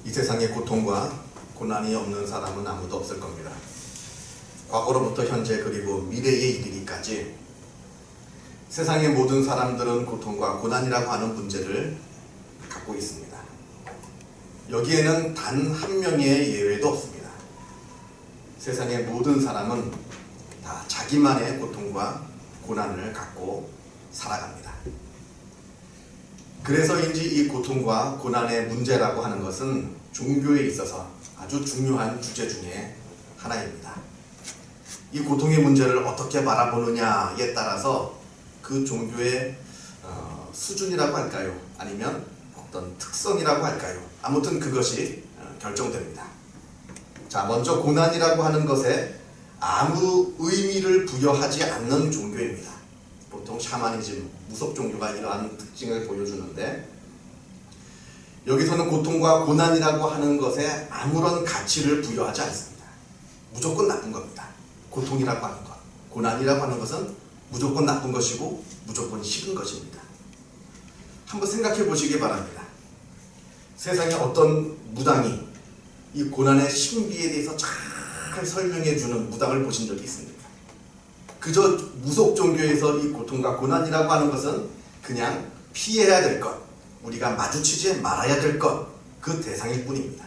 이 세상에 고통과 고난이 없는 사람은 아무도 없을 겁니다. 과거로부터 현재 그리고 미래에 이르기까지 세상의 모든 사람들은 고통과 고난이라고 하는 문제를 갖고 있습니다. 여기에는 단 한 명의 예외도 없습니다. 세상의 모든 사람은 다 자기만의 고통과 고난을 갖고 살아갑니다. 그래서인지 이 고통과 고난의 문제라고 하는 것은 종교에 있어서 아주 중요한 주제 중에 하나입니다. 이 고통의 문제를 어떻게 바라보느냐에 따라서 그 종교의 수준이라고 할까요? 아니면 어떤 특성이라고 할까요? 아무튼 그것이 결정됩니다. 자, 먼저 고난이라고 하는 것에 아무 의미를 부여하지 않는 종교입니다. 보통 샤머니즘, 무속 종교가 이러한 특징을 보여주는데, 여기서는 고통과 고난이라고 하는 것에 아무런 가치를 부여하지 않습니다. 무조건 나쁜 겁니다. 고통이라고 하는 것, 고난이라고 하는 것은 무조건 나쁜 것이고 무조건 싫은 것입니다. 한번 생각해 보시기 바랍니다. 세상에 어떤 무당이 이 고난의 신비에 대해서 잘 설명해 주는 무당을 보신 적이 있습니까? 그저 무속 종교에서 이 고통과 고난이라고 하는 것은 그냥 피해야 될 것, 우리가 마주치지 말아야 될 것, 그 대상일 뿐입니다.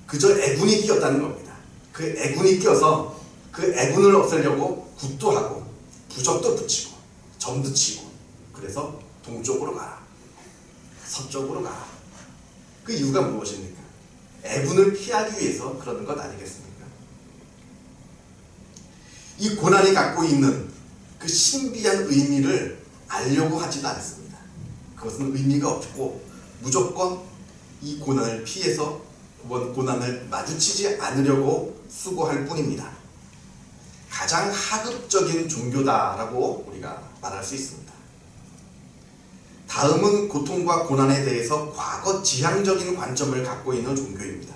그저 애군이 끼었다는 겁니다. 그 애군이 끼어서 그 애군을 없애려고 굿도 하고 부적도 붙이고 점도 치고, 그래서 동쪽으로 가라, 서쪽으로 가라. 그 이유가 무엇입니까? 애군을 피하기 위해서 그러는 것 아니겠습니까? 이 고난이 갖고 있는 그 신비한 의미를 알려고 하지도 않습니다. 그것은 의미가 없고 무조건 이 고난을 피해서 고난을 마주치지 않으려고 수고할 뿐입니다. 가장 하급적인 종교다라고 우리가 말할 수 있습니다. 다음은 고통과 고난에 대해서 과거 지향적인 관점을 갖고 있는 종교입니다.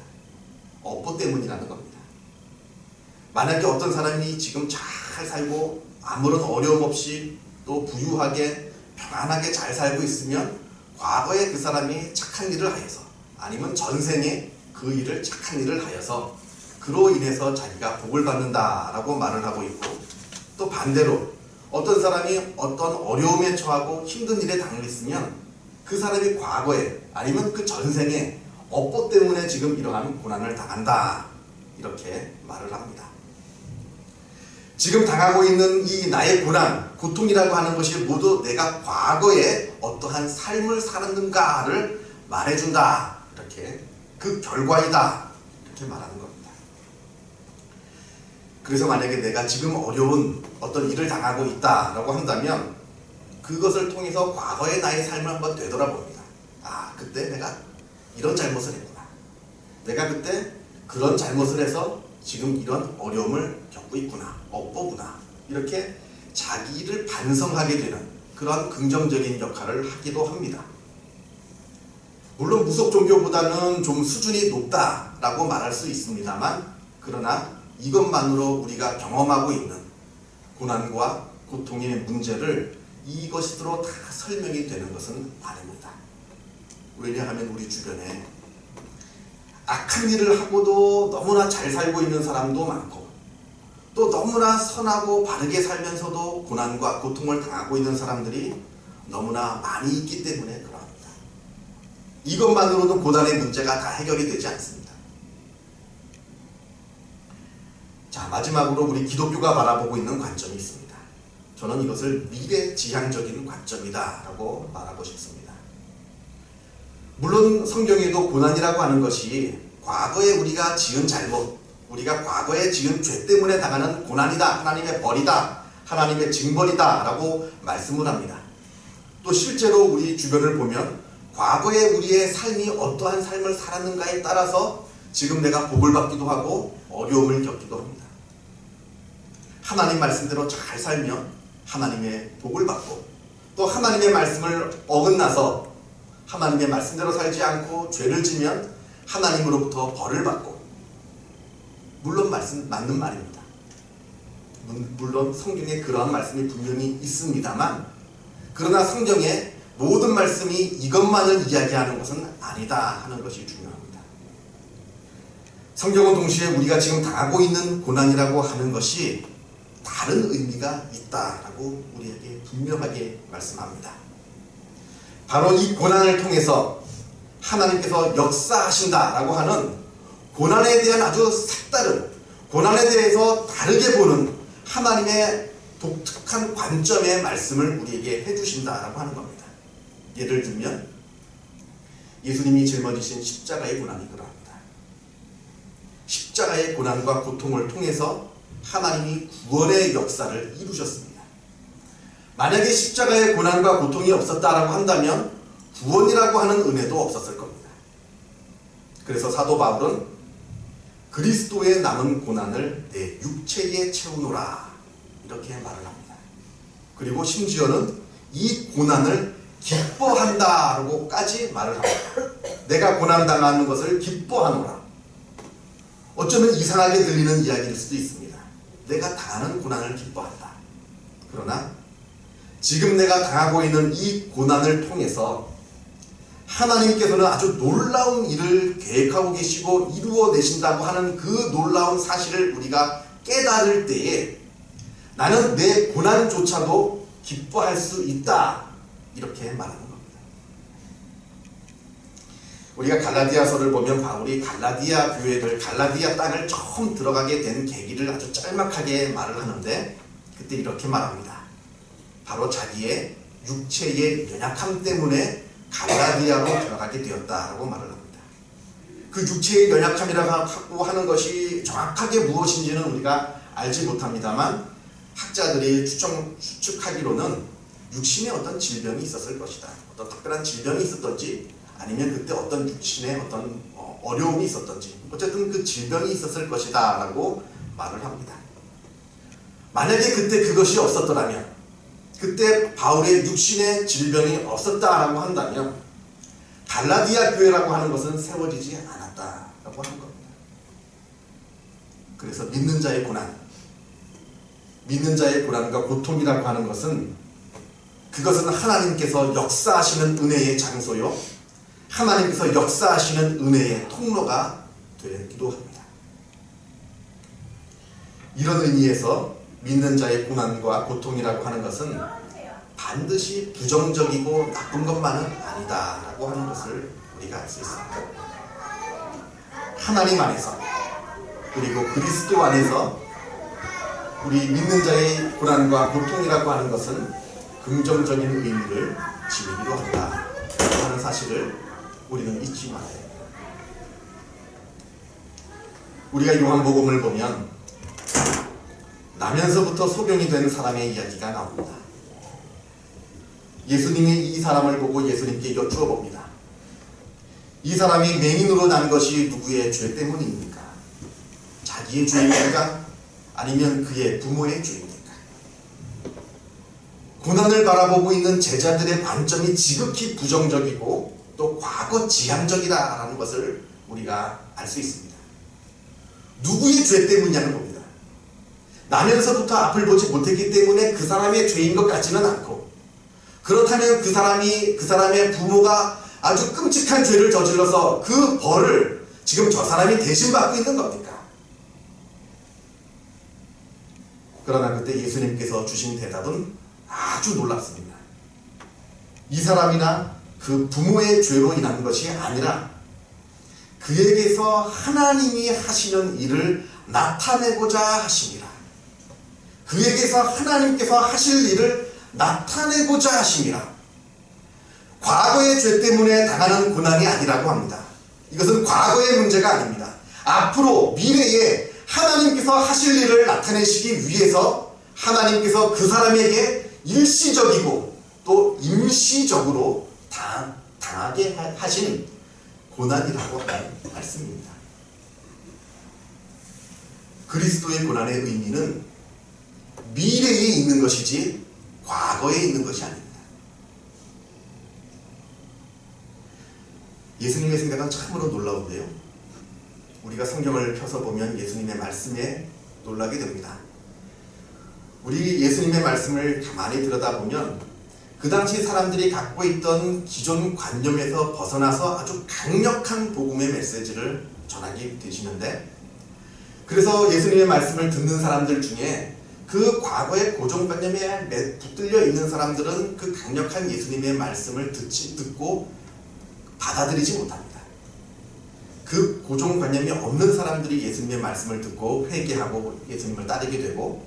업보 때문이라는 겁니다. 만약에 어떤 사람이 지금 잘 살고 아무런 어려움 없이 또 부유하게 평안하게 잘 살고 있으면 과거에 그 사람이 착한 일을 하여서, 아니면 전생에 그 일을 착한 일을 하여서 그로 인해서 자기가 복을 받는다라고 말을 하고 있고, 또 반대로 어떤 사람이 어떤 어려움에 처하고 힘든 일에 당했으면 그 사람이 과거에 아니면 그 전생에 업보 때문에 지금 이러한 고난을 당한다, 이렇게 말을 합니다. 지금 당하고 있는 이 나의 고난, 고통이라고 하는 것이 모두 내가 과거에 어떠한 삶을 살았는가를 말해준다, 이렇게 그 결과이다, 이렇게 말하는 겁니다. 그래서 만약에 내가 지금 어려운 어떤 일을 당하고 있다라고 한다면 그것을 통해서 과거의 나의 삶을 한번 되돌아봅니다. 아, 그때 내가 이런 잘못을 했구나. 내가 그때 그런 잘못을 해서 지금 이런 어려움을 겪고 있구나. 업보구나. 이렇게 자기를 반성하게 되는 그런 긍정적인 역할을 하기도 합니다. 물론 무속 종교보다는 좀 수준이 높다라고 말할 수 있습니다만, 그러나 이것만으로 우리가 경험하고 있는 고난과 고통의 문제를 이것으로 다 설명이 되는 것은 아닙니다. 왜냐하면 우리 주변에 악한 일을 하고도 너무나 잘 살고 있는 사람도 많고, 또 너무나 선하고 바르게 살면서도 고난과 고통을 당하고 있는 사람들이 너무나 많이 있기 때문에 그러합니다. 이것만으로도 고난의 문제가 다 해결이 되지 않습니다. 자, 마지막으로 우리 기독교가 바라보고 있는 관점이 있습니다. 저는 이것을 미래지향적인 관점이다 라고 말하고 싶습니다. 물론 성경에도 고난이라고 하는 것이 과거에 우리가 지은 잘못, 우리가 과거에 지은 죄 때문에 당하는 고난이다, 하나님의 벌이다, 하나님의 징벌이다 라고 말씀을 합니다. 또 실제로 우리 주변을 보면 과거에 우리의 삶이 어떠한 삶을 살았는가에 따라서 지금 내가 복을 받기도 하고 어려움을 겪기도 합니다. 하나님 말씀대로 잘 살면 하나님의 복을 받고, 또 하나님의 말씀을 어긋나서 하나님의 말씀대로 살지 않고 죄를 지면 하나님으로부터 벌을 받고, 물론 맞는 말입니다. 물론 성경에 그러한 말씀이 분명히 있습니다만, 그러나 성경에 모든 말씀이 이것만을 이야기하는 것은 아니다 하는 것이 중요합니다. 성경은 동시에 우리가 지금 당하고 있는 고난이라고 하는 것이 다른 의미가 있다라고 우리에게 분명하게 말씀합니다. 바로 이 고난을 통해서 하나님께서 역사하신다라고 하는 고난에 대한 아주 색다른, 고난에 대해서 다르게 보는 하나님의 독특한 관점의 말씀을 우리에게 해주신다라고 하는 겁니다. 예를 들면 예수님이 짊어지신 십자가의 고난이 그러합니다. 십자가의 고난과 고통을 통해서 하나님이 구원의 역사를 이루셨습니다. 만약에 십자가의 고난과 고통이 없었다라고 한다면 구원이라고 하는 은혜도 없었을 겁니다. 그래서 사도 바울은 그리스도의 남은 고난을 내 육체에 채우노라 이렇게 말을 합니다. 그리고 심지어는 이 고난을 기뻐한다라고까지 말을 합니다. 내가 고난당하는 것을 기뻐하노라. 어쩌면 이상하게 들리는 이야기일 수도 있습니다. 내가 당하는 고난을 기뻐한다. 그러나 지금 내가 당하고 있는 이 고난을 통해서 하나님께서는 아주 놀라운 일을 계획하고 계시고 이루어내신다고 하는 그 놀라운 사실을 우리가 깨달을 때에 나는 내 고난조차도 기뻐할 수 있다. 이렇게 말하는 겁니다. 우리가 갈라디아서를 보면 바울이 갈라디아 교회를, 갈라디아 땅을 처음 들어가게 된 계기를 아주 짤막하게 말을 하는데 그때 이렇게 말합니다. 바로 자기의 육체의 연약함 때문에 갈라디아로 들어가게 되었다라고 말을 합니다. 그 육체의 연약함이라고 하는 것이 정확하게 무엇인지는 우리가 알지 못합니다만 학자들이 추측하기로는 육신에 어떤 질병이 있었을 것이다. 어떤 특별한 질병이 있었던지 아니면 그때 어떤 육신에 어떤 어려움이 있었던지 어쨌든 그 질병이 있었을 것이다 라고 말을 합니다. 만약에 그때 그것이 없었더라면, 그때 바울의 육신의 질병이 없었다라고 한다면 갈라디아 교회라고 하는 것은 세워지지 않았다라고 하는 겁니다. 그래서 믿는 자의 고난, 믿는 자의 고난과 고통이라고 하는 것은 그것은 하나님께서 역사하시는 은혜의 장소요, 하나님께서 역사하시는 은혜의 통로가 되기도 합니다. 이런 의미에서 믿는 자의 고난과 고통이라고 하는 것은 반드시 부정적이고 나쁜 것만은 아니다라고 하는 것을 우리가 알 수 있습니다. 하나님 안에서 그리고 그리스도 안에서 우리 믿는 자의 고난과 고통이라고 하는 것은 긍정적인 의미를 지니기도 한다 하는 사실을 우리는 잊지 말아야 합니다. 우리가 요한복음을 보면 나면서부터 소경이 된 사람의 이야기가 나옵니다. 예수님이 이 사람을 보고 예수님께 여쭈어 봅니다. 이 사람이 맹인으로 난 것이 누구의 죄 때문입니까? 자기의 죄입니까? 아니면 그의 부모의 죄입니까? 고난을 바라보고 있는 제자들의 관점이 지극히 부정적이고 또 과거 지향적이다라는 것을 우리가 알 수 있습니다. 누구의 죄 때문이냐는 겁니다. 나면서부터 앞을 보지 못했기 때문에 그 사람의 죄인 것 같지는 않고, 그렇다면 그 사람의 부모가 아주 끔찍한 죄를 저질러서 그 벌을 지금 저 사람이 대신 받고 있는 겁니까? 그러나 그때 예수님께서 주신 대답은 아주 놀랍습니다. 이 사람이나 그 부모의 죄로 인한 것이 아니라 그에게서 하나님이 하시는 일을 나타내고자 하심이라. 그에게서 하나님께서 하실 일을 나타내고자 하심이라. 과거의 죄 때문에 당하는 고난이 아니라고 합니다. 이것은 과거의 문제가 아닙니다. 앞으로 미래에 하나님께서 하실 일을 나타내시기 위해서 하나님께서 그 사람에게 일시적이고 또 임시적으로 당하게 하신 고난이라고 하는 말씀입니다. 그리스도의 고난의 의미는 미래에 있는 것이지 과거에 있는 것이 아닙니다. 예수님의 생각은 참으로 놀라운데요. 우리가 성경을 펴서 보면 예수님의 말씀에 놀라게 됩니다. 우리 예수님의 말씀을 가만히 들여다보면 그 당시 사람들이 갖고 있던 기존 관념에서 벗어나서 아주 강력한 복음의 메시지를 전하게 되시는데, 그래서 예수님의 말씀을 듣는 사람들 중에 그 과거의 고정관념에 붙들려 있는 사람들은 그 강력한 예수님의 말씀을 듣고 받아들이지 못합니다. 그 고정관념이 없는 사람들이 예수님의 말씀을 듣고 회개하고 예수님을 따르게 되고,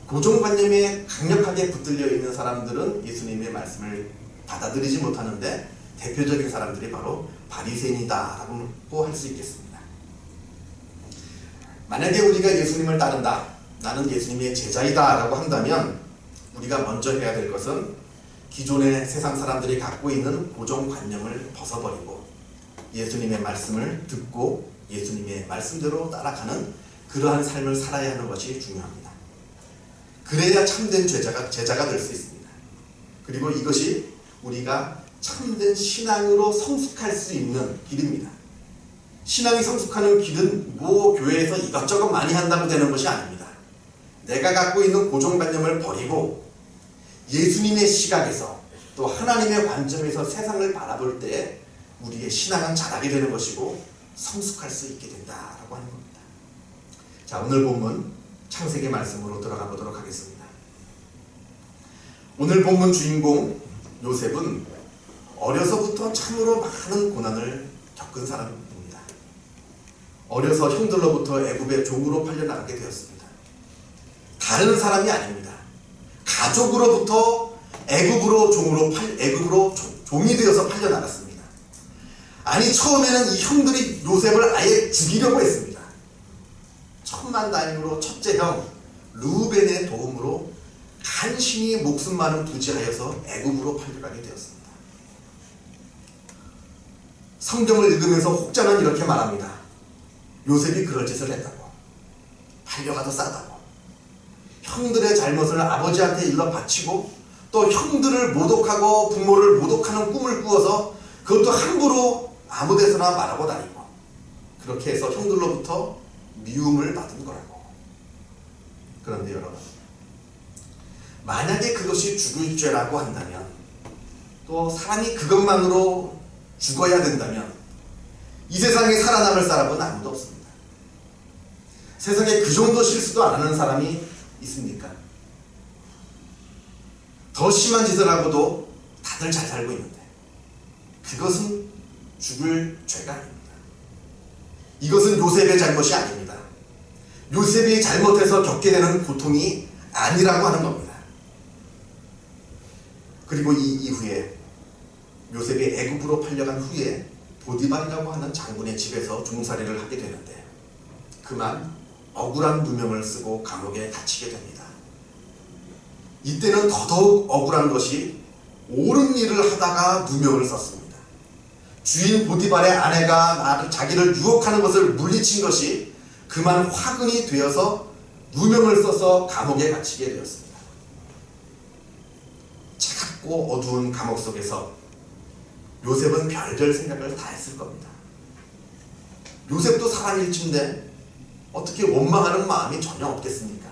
고정관념에 강력하게 붙들려 있는 사람들은 예수님의 말씀을 받아들이지 못하는데, 대표적인 사람들이 바로 바리새인이다라고 할 수 있겠습니다. 만약에 우리가 예수님을 따른다, 나는 예수님의 제자이다 라고 한다면 우리가 먼저 해야 될 것은 기존의 세상 사람들이 갖고 있는 고정관념을 벗어버리고 예수님의 말씀을 듣고 예수님의 말씀대로 따라가는 그러한 삶을 살아야 하는 것이 중요합니다. 그래야 참된 제자가 될 수 있습니다. 그리고 이것이 우리가 참된 신앙으로 성숙할 수 있는 길입니다. 신앙이 성숙하는 길은 뭐 교회에서 이것저것 많이 한다고 되는 것이 아닙니다. 내가 갖고 있는 고정관념을 버리고 예수님의 시각에서 또 하나님의 관점에서 세상을 바라볼 때 우리의 신앙은 자라게 되는 것이고 성숙할 수 있게 된다라고 하는 겁니다. 자, 오늘 본문 창세기 말씀으로 들어가 보도록 하겠습니다. 오늘 본문 주인공 요셉은 어려서부터 참으로 많은 고난을 겪은 사람입니다. 어려서 형들로부터 애굽의 종으로 팔려나가게 되었습니다. 다른 사람이 아닙니다. 가족으로부터 애굽으로 종이 되어서 팔려나갔습니다. 아니, 처음에는 이 형들이 요셉을 아예 죽이려고 했습니다. 천만다행으로 첫째 형 르우벤의 도움으로 간신히 목숨만은 부지하여서 애굽으로 팔려가게 되었습니다. 성경을 읽으면서 혹자는 이렇게 말합니다. 요셉이 그럴 짓을 했다고, 팔려가도 싸다고, 형들의 잘못을 아버지한테 일러 바치고 또 형들을 모독하고 부모를 모독하는 꿈을 꾸어서 그것도 함부로 아무데서나 말하고 다니고, 그렇게 해서 형들로부터 미움을 받은 거라고. 그런데 여러분, 만약에 그것이 죽을 죄라고 한다면, 또 사람이 그것만으로 죽어야 된다면 이 세상에 살아남을 사람은 아무도 없습니다. 세상에 그 정도 실수도 안 하는 사람이 있습니까? 더 심한 짓을 하고도 다들 잘 살고 있는데 그것은 죽을 죄가 아닙니다. 이것은 요셉의 잘못이 아닙니다. 요셉이 잘못해서 겪게 되는 고통이 아니라고 하는 겁니다. 그리고 이 이후에 요셉이 애굽으로 팔려간 후에 보디발이라고 하는 장군의 집에서 종살이를 하게 되는데 그만 억울한 누명을 쓰고 감옥에 갇히게 됩니다. 이때는 더더욱 억울한 것이 옳은 일을 하다가 누명을 썼습니다. 주인 보디발의 아내가 자기를 유혹하는 것을 물리친 것이 그만 화근이 되어서 누명을 써서 감옥에 갇히게 되었습니다. 차갑고 어두운 감옥 속에서 요셉은 별별 생각을 다 했을 겁니다. 요셉도 사람일진데 어떻게 원망하는 마음이 전혀 없겠습니까?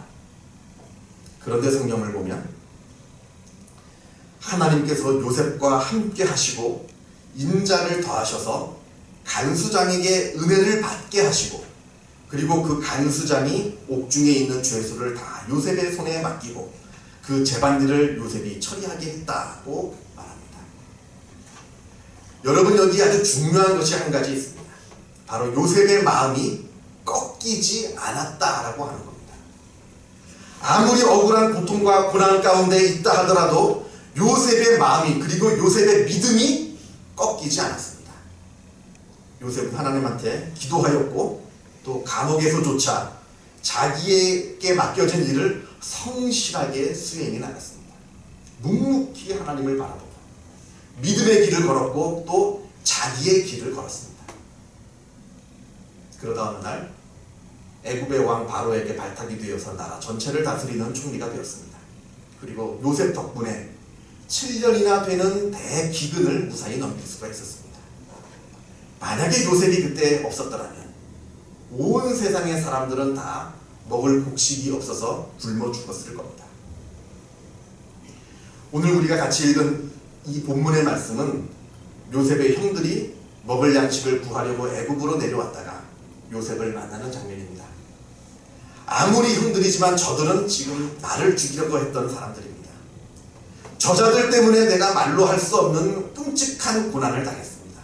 그런데 성경을 보면 하나님께서 요셉과 함께 하시고 인자를 더하셔서 간수장에게 은혜를 받게 하시고, 그리고 그 간수장이 옥중에 있는 죄수를 다 요셉의 손에 맡기고 그 재반일을 요셉이 처리하게 했다고 말합니다. 여러분, 여기 아주 중요한 것이 한 가지 있습니다. 바로 요셉의 마음이 꺾이지 않았다라고 하는 겁니다. 아무리 억울한 고통과 고난 가운데 있다 하더라도 요셉의 마음이, 그리고 요셉의 믿음이 꺾이지 않았습니다. 요셉은 하나님한테 기도하였고 또 감옥에서조차 자기에게 맡겨진 일을 성실하게 수행해 나갔습니다. 묵묵히 하나님을 바라보고 믿음의 길을 걸었고 또 자기의 길을 걸었습니다. 그러다 어느 날 애굽의 왕 바로에게 발탁이 되어서 나라 전체를 다스리는 총리가 되었습니다. 그리고 요셉 덕분에 7년이나 되는 대기근을 무사히 넘길 수가 있었습니다. 만약에 요셉이 그때 없었더라면 온 세상의 사람들은 다 먹을 곡식이 없어서 굶어 죽었을 겁니다. 오늘 우리가 같이 읽은 이 본문의 말씀은 요셉의 형들이 먹을 양식을 구하려고 애굽으로 내려왔다가 요셉을 만나는 장면입니다. 아무리 형들이지만 저들은 지금 나를 죽이려고 했던 사람들입니다. 저자들 때문에 내가 말로 할 수 없는 끔찍한 고난을 당했습니다.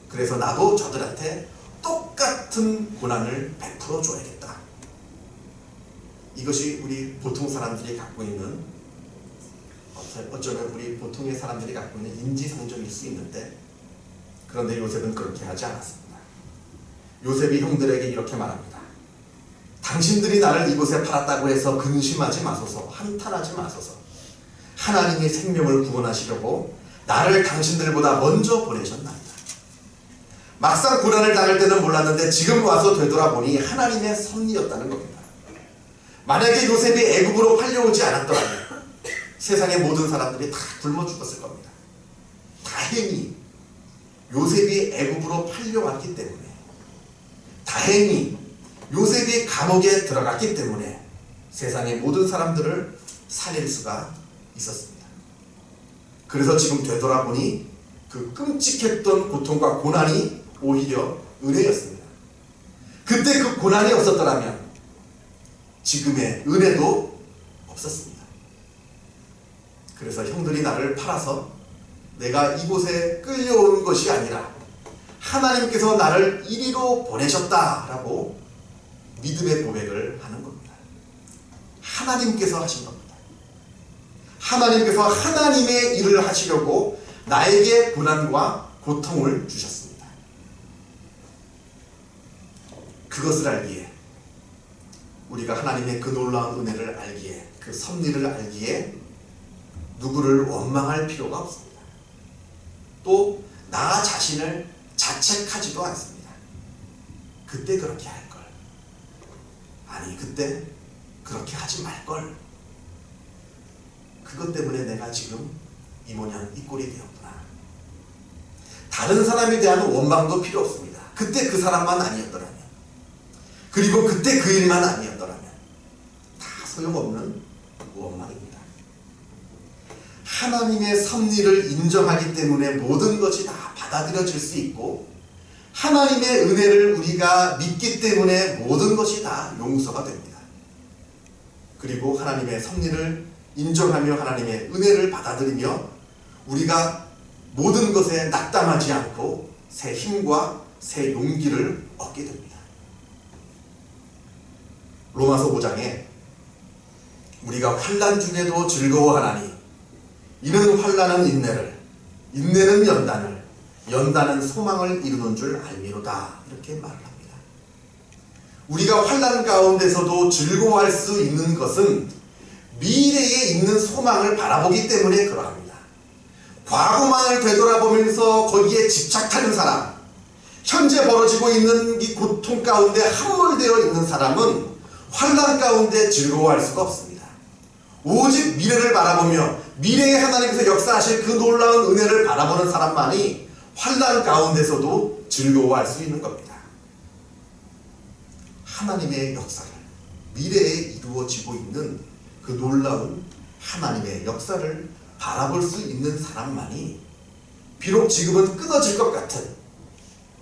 그래서 나도 저들한테 똑같은 고난을 베풀어 줘야겠다. 이것이 우리 보통 사람들이 갖고 있는, 어쩌면 우리 보통의 사람들이 갖고 있는 인지상정일 수 있는데, 그런데 요셉은 그렇게 하지 않았습니다. 요셉이 형들에게 이렇게 말합니다. 당신들이 나를 이곳에 팔았다고 해서 근심하지 마소서, 한탄하지 마소서. 하나님이 생명을 구원하시려고 나를 당신들보다 먼저 보내셨나이다. 막상 고난을 당할 때는 몰랐는데 지금 와서 되돌아보니 하나님의 섭리였다는 겁니다. 만약에 요셉이 애굽으로 팔려오지 않았더라면 세상의 모든 사람들이 다 굶어 죽었을 겁니다. 다행히 요셉이 애굽으로 팔려왔기 때문에, 다행히 요셉이 감옥에 들어갔기 때문에 세상의 모든 사람들을 살릴 수가 있었습니다. 그래서 지금 되돌아보니 그 끔찍했던 고통과 고난이 오히려 은혜였습니다. 그때 그 고난이 없었더라면 지금의 은혜도 없었습니다. 그래서 형들이 나를 팔아서 내가 이곳에 끌려온 것이 아니라 하나님께서 나를 이리로 보내셨다라고 믿음의 고백을 하는 겁니다. 하나님께서 하신 겁니다. 하나님께서 하나님의 일을 하시려고 나에게 고난과 고통을 주셨습니다. 그것을 알기에, 우리가 하나님의 그 놀라운 은혜를 알기에, 그 섭리를 알기에 누구를 원망할 필요가 없습니다. 또 나 자신을 자책하지도 않습니다. 그때 그렇게 할 걸, 아니 그때 그렇게 하지 말 걸, 그것 때문에 내가 지금 이 모양 이 꼴이 되었구나. 다른 사람에 대한 원망도 필요 없습니다. 그때 그 사람만 아니었더라면, 그리고 그때 그 일만 아니었더라면 다 소용없는 원망입니다. 하나님의 섭리를 인정하기 때문에 모든 것이 다 받아들여질 수 있고, 하나님의 은혜를 우리가 믿기 때문에 모든 것이 다 용서가 됩니다. 그리고 하나님의 섭리를 인정하며 하나님의 은혜를 받아들이며 우리가 모든 것에 낙담하지 않고 새 힘과 새 용기를 얻게 됩니다. 로마서 5장에 우리가 환난 중에도 즐거워하나니 이는 환난은 인내를, 인내는 연단을, 연단은 소망을 이루는 줄 알미로다, 이렇게 말을 합니다. 우리가 환난 가운데서도 즐거워할 수 있는 것은 미래에 있는 소망을 바라보기 때문에 그러합니다. 과거만을 되돌아보면서 거기에 집착하는 사람, 현재 벌어지고 있는 이 고통 가운데 함몰되어 있는 사람은 환난 가운데 즐거워할 수가 없습니다. 오직 미래를 바라보며 미래에 하나님께서 역사하실 그 놀라운 은혜를 바라보는 사람만이 환난 가운데서도 즐거워할 수 있는 겁니다. 하나님의 역사를, 미래에 이루어지고 있는 그 놀라운 하나님의 역사를 바라볼 수 있는 사람만이, 비록 지금은 끊어질 것 같은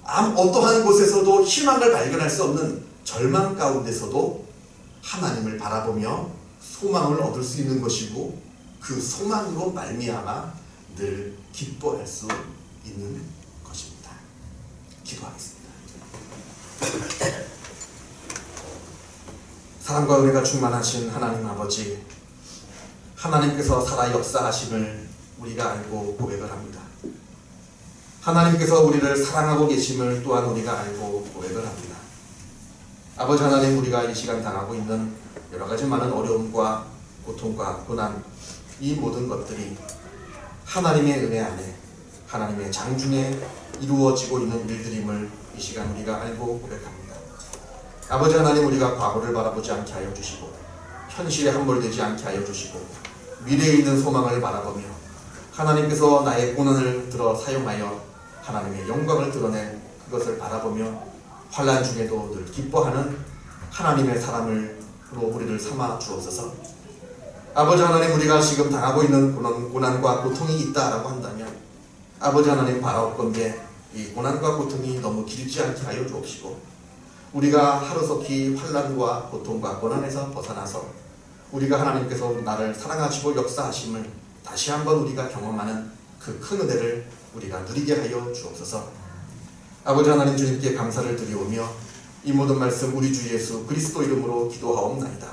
어떠한 곳에서도 희망을 발견할 수 없는 절망 가운데서도 하나님을 바라보며 소망을 얻을 수 있는 것이고, 그 소망으로 말미암아 늘 기뻐할 수 있는 것입니다. 기도하겠습니다. 사랑과 은혜가 충만하신 하나님 아버지, 하나님께서 살아 역사하심을 우리가 알고 고백을 합니다. 하나님께서 우리를 사랑하고 계심을 또한 우리가 알고 고백을 합니다. 아버지 하나님, 우리가 이 시간 당하고 있는 여러 가지 많은 어려움과 고통과 고난, 이 모든 것들이 하나님의 은혜 안에, 하나님의 장중에 이루어지고 있는 일들임을 이 시간 우리가 알고 고백합니다. 아버지 하나님, 우리가 과거를 바라보지 않게 하여 주시고 현실에 함몰되지 않게 하여 주시고 미래에 있는 소망을 바라보며 하나님께서 나의 고난을 들어 사용하여 하나님의 영광을 드러내 그것을 바라보며 환난 중에도 늘 기뻐하는 하나님의 사람으로 우리를 삼아 주옵소서. 아버지 하나님, 우리가 지금 당하고 있는 고난과 고통이 있다라고 한다면 아버지 하나님, 바라옵건대 이 고난과 고통이 너무 길지 않게 하여 주옵시고 우리가 하루속히 환난과 고통과 고난에서 벗어나서 우리가 하나님께서 나를 사랑하시고 역사하심을 다시 한번 우리가 경험하는 그 큰 은혜를 우리가 누리게 하여 주옵소서. 아버지 하나님, 주님께 감사를 드리오며 이 모든 말씀 우리 주 예수 그리스도 이름으로 기도하옵나이다.